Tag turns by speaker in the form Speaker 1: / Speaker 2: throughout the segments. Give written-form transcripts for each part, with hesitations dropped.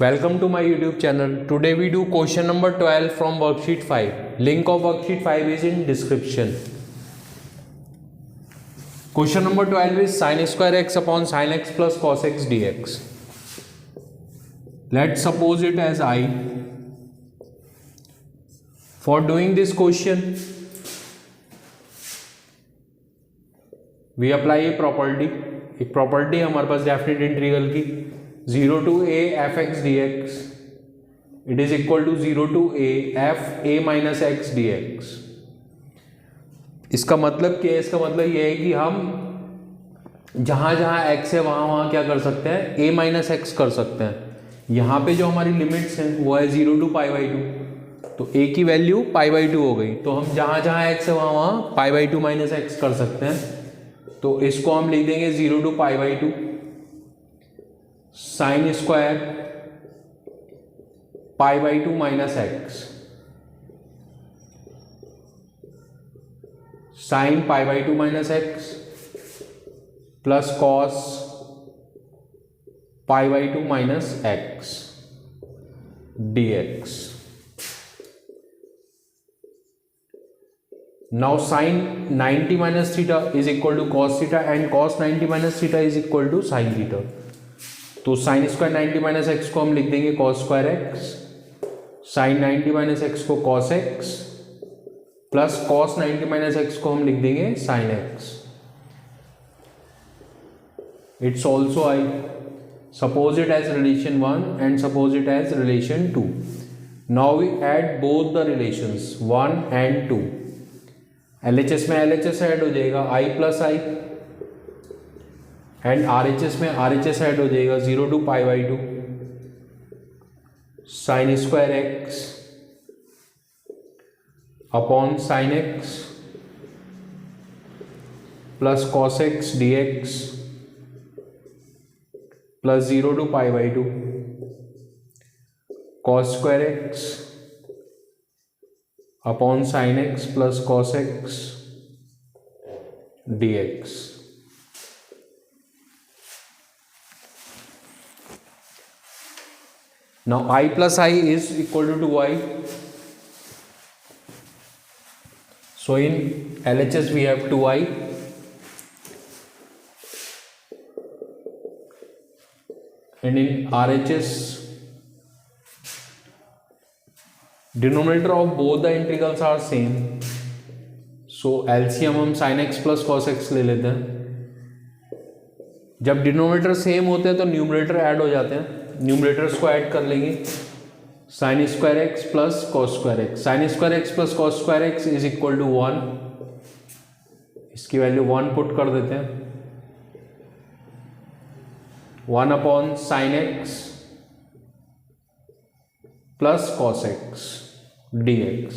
Speaker 1: Welcome to my YouTube channel. Today we do question number 12 from worksheet 5. Link of worksheet 5 is in description. Question number 12 is sin square x upon sin x plus cos x dx. Let's suppose it as I. For doing this question, we apply a property. एक property है हमारे पास definite integral की 0 to a f x dx it is equal to 0 to a f a minus x d x. इसका मतलब क्या है? इसका मतलब ये है कि हम जहां जहां x है वहां वहां क्या कर सकते हैं, a माइनस एक्स कर सकते हैं. यहाँ पे जो हमारी लिमिट्स हैं वो है 0 to π/2, तो a की वैल्यू π/2 हो गई. तो हम जहां जहां x है वहां वहां π/2 माइनस एक्स कर सकते हैं. तो इसको हम लिख देंगे 0 to π/2 sine square π/2 minus x sine π/2 minus x plus cos π/2 minus x dx. Now sin 90 minus theta is equal to cos theta and cos 90 minus theta is equal to sin theta. तो sin square 90 minus x को हम लिख देंगे cos square x, sin 90 minus x को cos x plus cos 90 minus x को हम लिख देंगे sin x. It's also I. Suppose it as relation 1 and suppose it as relation 2. Now we add both the relations 1 and 2. LHS में LHS add हो जाएगा I plus I and RHS में RHS add हो जाएगा 0 to π/2 sine square x upon sine x plus cos x d x plus 0 to π/2 cos square x upon sine x plus cos x dx. Now I plus I is equal to 2i. So in LHS we have 2i and in RHS denominator of both the integrals are same. So LCM हम sine x plus cos x ले लेते हैं. जब denominator same होते हैं तो numerator add हो जाते हैं. न्यूमरेटर्स को ऐड कर लेंगे. Sine square x plus cos square x, sine square x plus cos square x is equal to 1. इसकी वैल्यू 1 पुट कर देते हैं. 1 upon sine x plus cos x dx.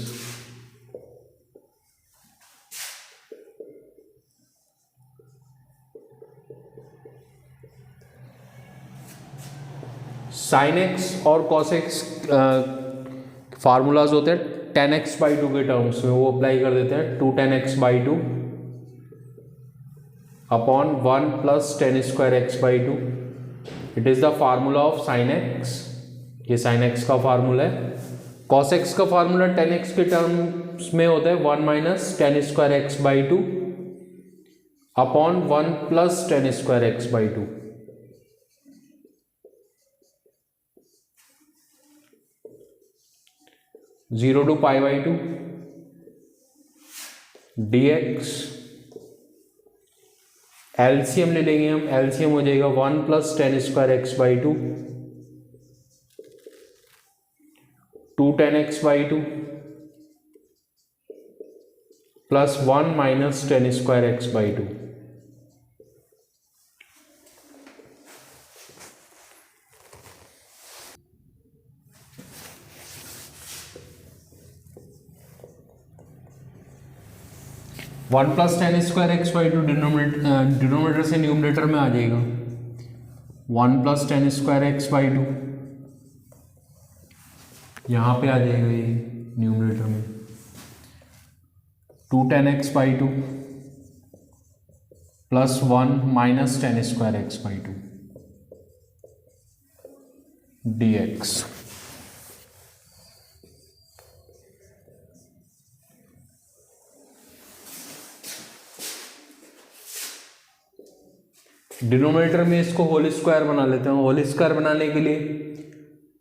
Speaker 1: Sine x और कॉस एक्स फार्मूलाज होते हैं 10x/2 के terms में, वो अप्लाई कर देते हैं. 2 10x/2 upon 1 plus 10 square x/2. It is the formula of sine x. ये साइन एक्स का फार्मूला है. कॉस एक्स का फार्मूला 10x के टर्म्स में होता है 1 minus 10 square x/2 upon 1 plus 10 square x/2. Zero to π/2 dx. LCM ले लेंगे हम. एलसीएम हो जाएगा 1 plus 10 square x/2 2 10x/2 plus 1 minus 10 square x/2. One plus 10 square x/2 denominator से न्यूमरेटर में आ जाएगा. 1 प्लस 10 स्क्वायर x/2 यहाँ पे आ जाएगा ये न्यूमरेटर में. 2 10x/2 plus 1 minus 10 square x/2. dx। Denominator में इसको होल स्क्वायर बना लेते हैं। होल स्क्वायर बनाने के लिए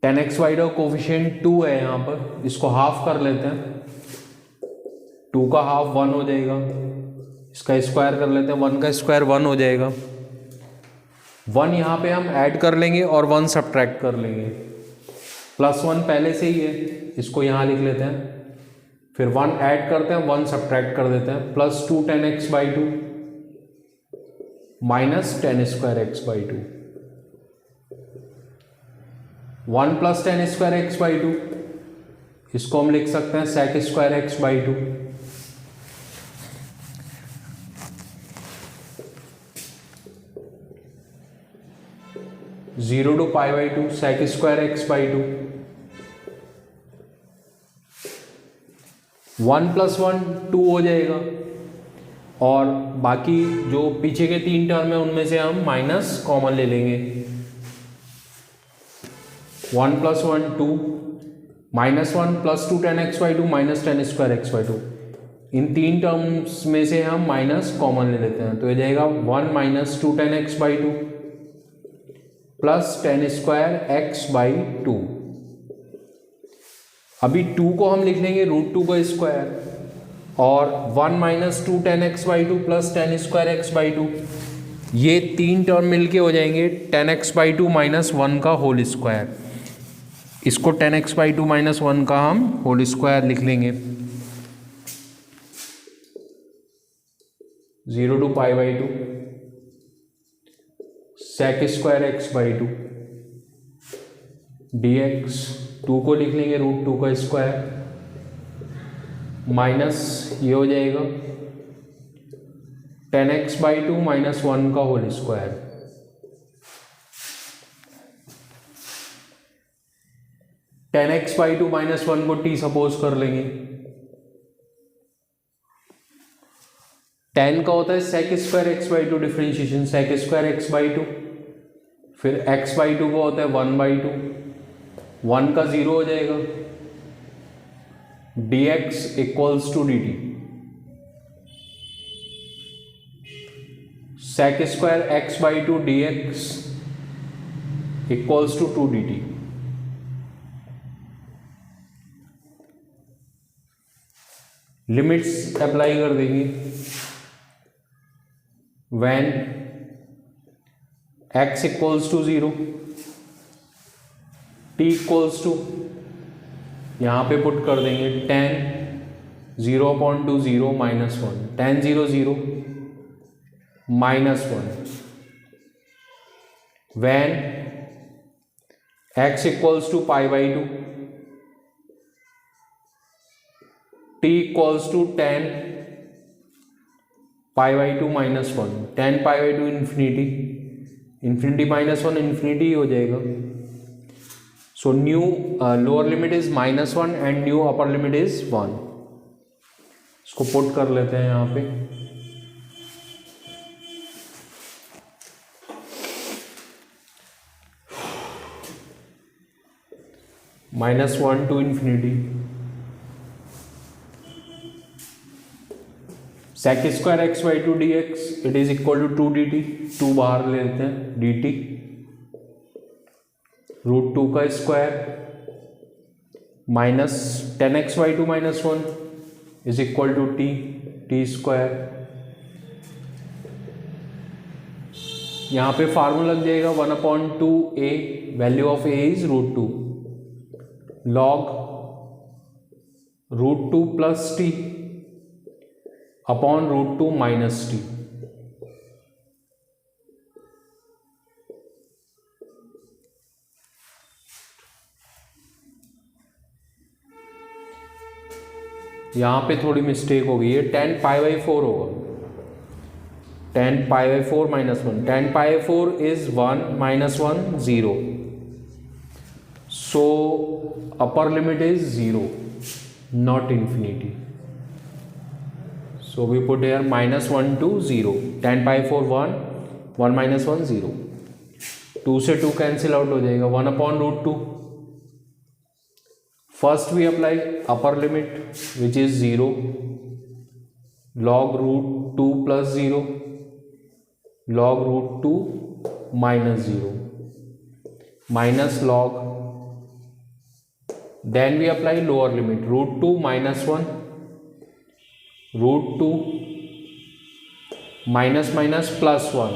Speaker 1: tan x वाई का कोफिशिएंट 2 है यहाँ पर, इसको हाफ कर लेते हैं। 2 का हाफ 1 हो जाएगा, इसका स्क्वायर कर लेते हैं, 1 का स्क्वायर 1 हो जाएगा। 1 यहाँ पे हम ऐड कर लेंगे और 1 सब्ट्रैक्ट कर लेंगे। +1 पहले से ही है, इसको यहाँ लिख लेते हैं। फिर 1 ऐड करते हैं, 1 सब्ट्रैक्ट कर देते हैं। +2 tan x by 2 minus tan square x by 2। 1 + tan square x by 2, इसको हम लिख सकते हैं sec square x by 2। Zero to pi by 2 sec square x by 2। 1 + 1 2 हो जाएगा, और बाकी जो पीछे के 3 टर्म है उनमें से हम माइनस कॉमन ले लेंगे। 1 + 1 2, -1 +2 tan x by 2 minus tan square x by 2। In 3 terms में से हम माइनस कॉमन ले लेते हैं, तो ये जाएगा 1 - 2 tan x by 2 plus tan square x by 2। अभी 2 को हम लिख लेंगे √2 का स्क्वायर, और 1 - 2 tan x by 2 plus tan square x by 2, ये 3 टर्म मिलके हो जाएंगे tan x बाई 2 - 1 का होल स्क्वायर। इसको tan x बाई 2 - 1 का हम होल स्क्वायर लिख लेंगे। 0 to pi by 2 sec square x by 2 dx। 2 को लिख लेंगे √2 का स्क्वायर, माइनस ये हो जाएगा tan x बाई 2 - 1 का whole square. tan x by 2 - 1 को t सपोज कर लेंगे। tan का होता है sec square x by 2 differentiation, sec square x by 2, फिर x बाई 2 का होता है 1 बाई 2, 1 का 0 हो जाएगा, dx = dt। sec square x by 2 dx = 2 dt। Limits apply कर देंगे। when x = 0, t = यहाँ पे पुट कर देंगे tan 0/2 0 - 1, tan 0 0 -1। when x = pi by 2, t = tan pi by 2 -1, tan pi by 2 infinity, infinity -1 infinity हो जाएगा। So new lower limit is -1 and new upper limit is 1। इसको put कर लेते हैं यहाँ पे। -1 to infinity sec square x by 2 dx it is equal to 2 dt। 2 बाहर ले लेते हैं, dt √2 का square minus tan x by 2 - 1 is equal to t square. यहाँ पे फार्मूला लग जाएगा 1/2a, value of a is √2 log √2 plus t upon √2 minus t। यहां पे थोड़ी मिस्टेक हो गई है, tan π/4 होगा, tan π/4 -1, tan π/4 is 1 -1 0, so upper limit is 0 not infinity, so we put here -1 to 0, tan π/4 1 1 - 1 0, 2 से 2 कैंसिल आउट हो जाएगा, 1/√2. First we apply upper limit which is 0, log√2 plus 0, log√2 minus 0, minus log. Then we apply lower limit, √2 minus 1, √2 minus minus plus 1,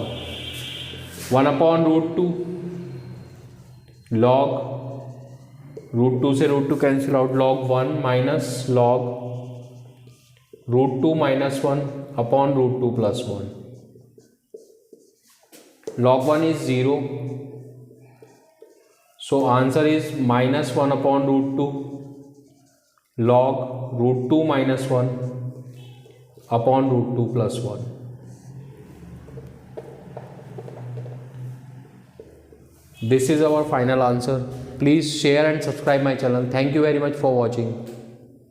Speaker 1: 1/√2 log √2 से √2 cancel out, log 1 minus log √2 minus 1 upon √2 plus 1. Log 1 is 0, so answer is minus 1/√2 log √2 minus 1 upon √2 plus 1. This is our final answer. Please share and subscribe my channel. Thank you very much for watching.